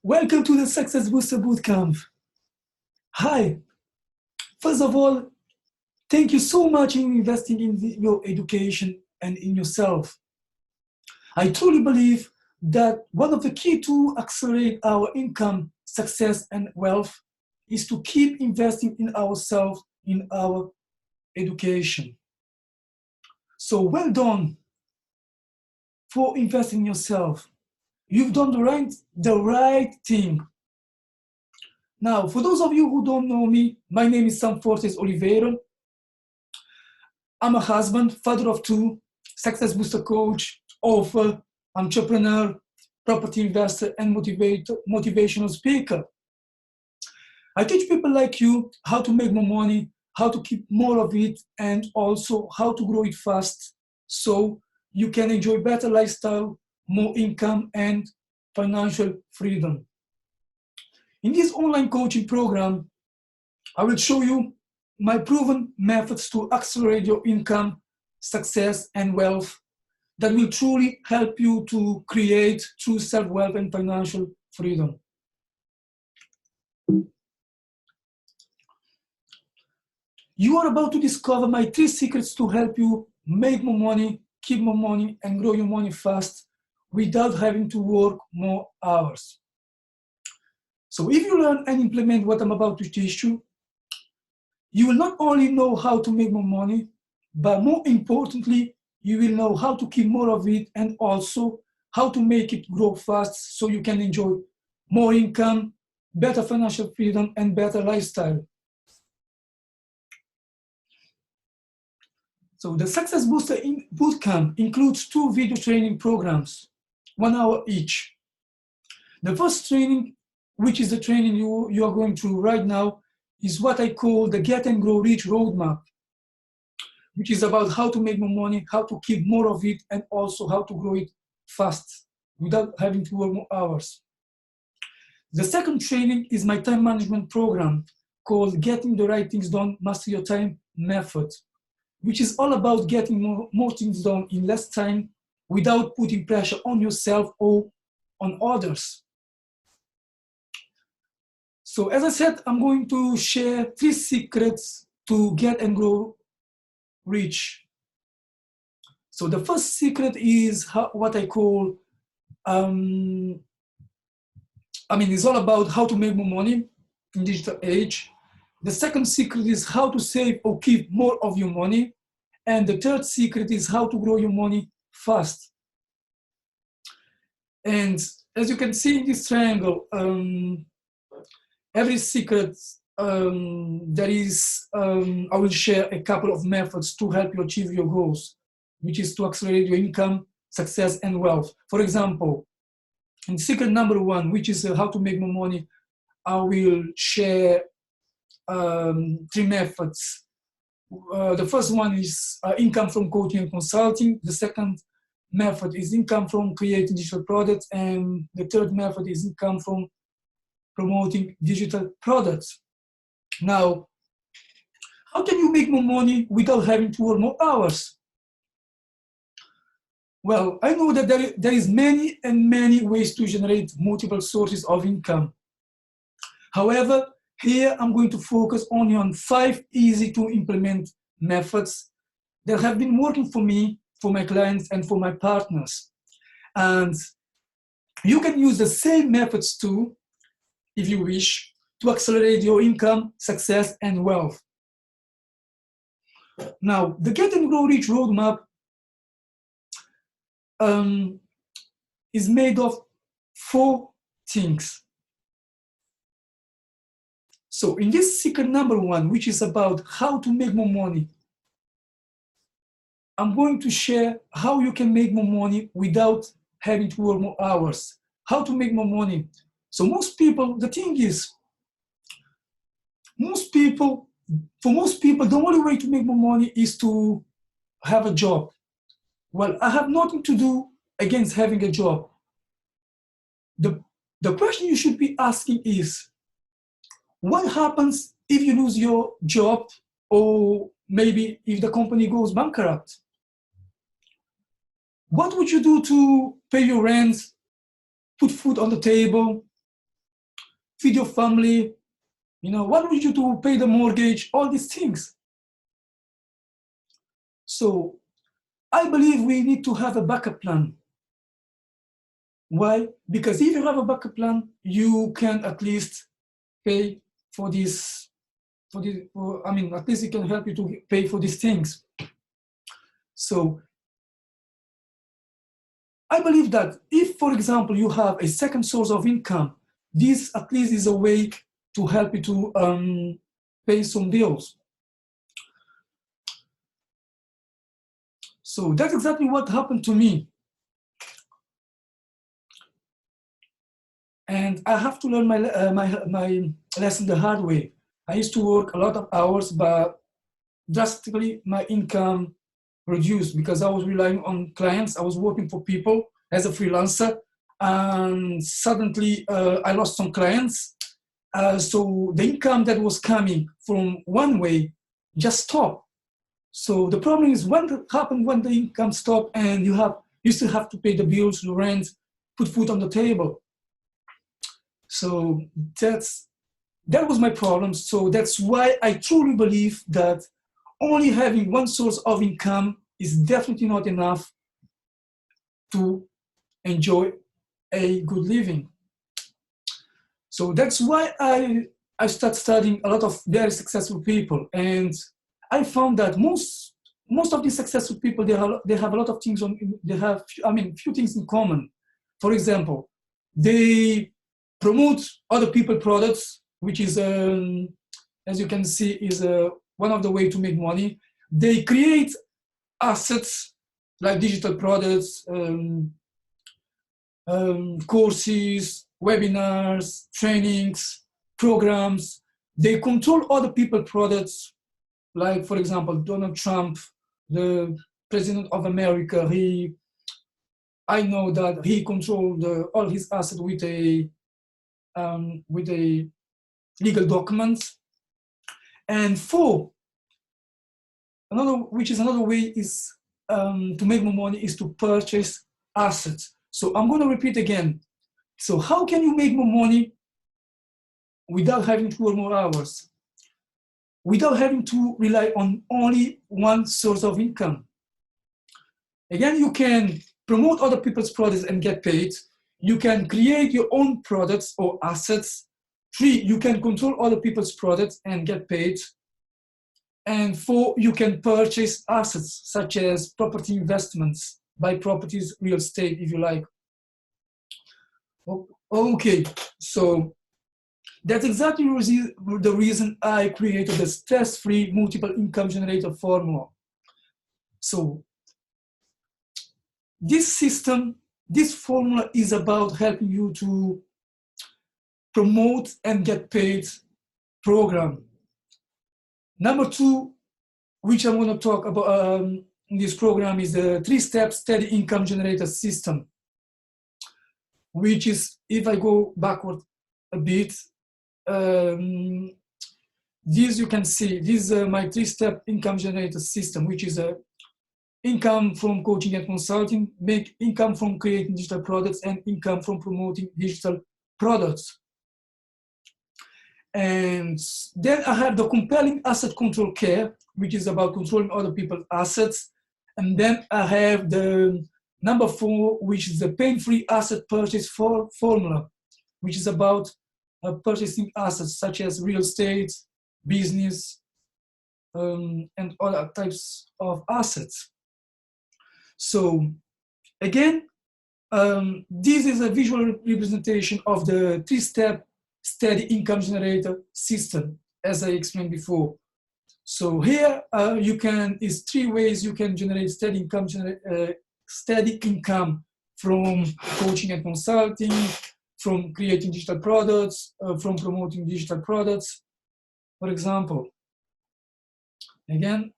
Welcome to the Success Booster Bootcamp. Hi, first of all, thank you so much in investing in your education and in yourself. I truly believe that one of the key to accelerate our income, success, and wealth is to keep investing in ourselves, in our education. So well done for investing in yourself. You've done the right thing. Now, for those of you who don't know me, my name is Sam Fortes Oliveira. I'm a husband, father of two, success booster coach, author, entrepreneur, property investor, and motivational speaker. I teach people like you how to make more money, how to keep more of it, and also how to grow it fast so you can enjoy better lifestyle, more income, and financial freedom. In this online coaching program, I will show you my proven methods to accelerate your income, success, and wealth that will truly help you to create true self-wealth and financial freedom. You are about to discover my 3 secrets to help you make more money, keep more money, and grow your money fast without having to work more hours. So if you learn and implement what I'm about to teach you, you will not only know how to make more money, but more importantly, you will know how to keep more of it and also how to make it grow fast so you can enjoy more income, better financial freedom, and better lifestyle. So the Success Booster Bootcamp includes 2 video training programs, 1 hour each. The first training, which is the training you are going through right now, is what I call the Get and Grow Rich Roadmap, which is about how to make more money, how to keep more of it, and also how to grow it fast without having to work more hours. The second training is my time management program called Getting the Right Things Done, Master Your Time Method, which is all about getting more things done in less time without putting pressure on yourself or on others. So as I said, I'm going to share 3 secrets to get and grow rich. So the first secret is what I call, it's all about how to make more money in digital age. The second secret is how to save or keep more of your money. And the third secret is how to grow your money fast. And as you can see in this triangle, every secret I will share a couple of methods to help you achieve your goals, which is to accelerate your income, success, and wealth. For example, in secret number 1, which is how to make more money, I will share 3 methods. The first one is income from coaching and consulting. The second method is income from creating digital products. And the third method is income from promoting digital products. Now, how can you make more money without having to work more hours? Well, I know that there is many ways to generate multiple sources of income. However, here I'm going to focus only on 5 easy to implement methods that have been working for me, for my clients, and for my partners. And you can use the same methods too, if you wish, to accelerate your income, success, and wealth. Now, the Get and Grow Rich Roadmap is made of 4 things. So in this secret number 1, which is about how to make more money, I'm going to share how you can make more money without having to work more hours. How to make more money. So most people, the thing is, for most people, the only way to make more money is to have a job. Well, I have nothing to do against having a job. The question you should be asking is, what happens if you lose your job, or maybe if the company goes bankrupt? What would you do to pay your rent, put food on the table, feed your family, what would you do to pay the mortgage, all these things. So I believe we need to have a backup plan. Why? Because if you have a backup plan, you can at least pay for this, at least it can help you to pay for these things. So I believe that if, for example, you have a second source of income, this at least is a way to help you to pay some bills. So that's exactly what happened to me. And I have to learn my lesson the hard way. I used to work a lot of hours, but drastically my income reduced because I was relying on clients. I was working for people as a freelancer, and suddenly I lost some clients. So the income that was coming from one way just stopped. So the problem is what happened when the income stopped and you still have to pay the bills, the rent, put food on the table. So that was my problem. So that's why I truly believe that only having one source of income is definitely not enough to enjoy a good living. So that's why I started studying a lot of very successful people, and I found that most of these successful people, they have a lot of things few things in common. For example, they promote other people products, which is, as you can see, is one of the way to make money. They create assets like digital products, courses, webinars, trainings, programs. They control other people products, like, for example, Donald Trump, the president of America. I know that he controlled all his assets with a legal documents. And another way is to make more money is to purchase assets. So I'm going to repeat again. So how can you make more money without having to work more hours? Without having to rely on only one source of income? Again, you can promote other people's products and get paid. You can create your own products or assets. 3, you can control other people's products and get paid. And 4, you can purchase assets such as property investments, buy properties, real estate, if you like. Okay, so that's exactly the reason I created the stress-free multiple income generator formula. So this formula is about helping you to promote and get paid program. Number 2, which I'm going to talk about in this program, is the 3-step steady income generator system, which is, if I go backward a bit, this you can see, this is my 3-step income generator system, which is income from coaching and consulting, make income from creating digital products, and income from promoting digital products. And then I have the compelling asset control care, which is about controlling other people's assets. And then I have the number 4, which is the pain-free asset purchase formula, which is about purchasing assets such as real estate, business, and other types of assets. So again, this is a visual representation of the 3-step steady income generator system, as I explained before. So here is 3 ways you can generate steady income from coaching and consulting, from creating digital products, from promoting digital products. For example, again,